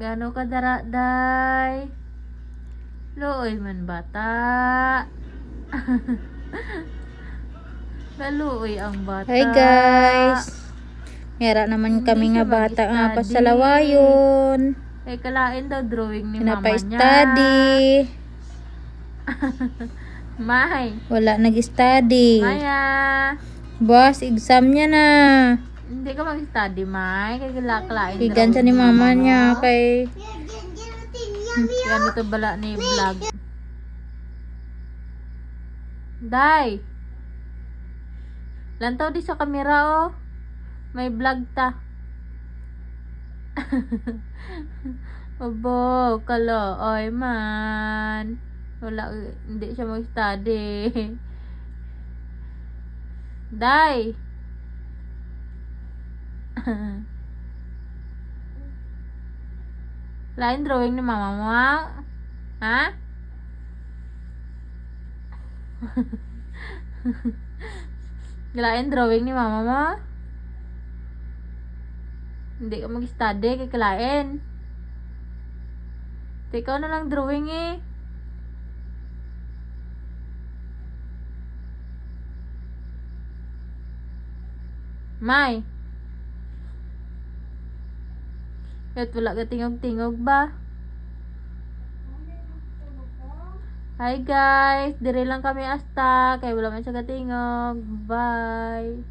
Gano ka dara, day? Looy man bata. Laluoy ang bata. Hi guys. Mera naman Hindi kami nga siya bata nga mag-study. pasalawayon. Ay kalain daw drawing ni mama niya. Pinapa-study. May. Wala nag-study. Maya. Boss, exam niya na. Hindi ka mag-study, May. Kaya kalain Igan sa ni mama niya kay Yan ito bala ni vlog. Day. Lantaw di sa kamera oh. May vlog ta. Obo, kalo, oy man. Wala, hindi siya mag-study. Day. Lain drawing ni mama mo, ha? Lain drawing ni mama mo? Hindi ka mag-study, kay kalain. Ikaw na lang drawing eh. May. Kahit wala ka tingog-tingog ba? Hi guys, dire lang kami asta kay wala man siya katingog. Bye.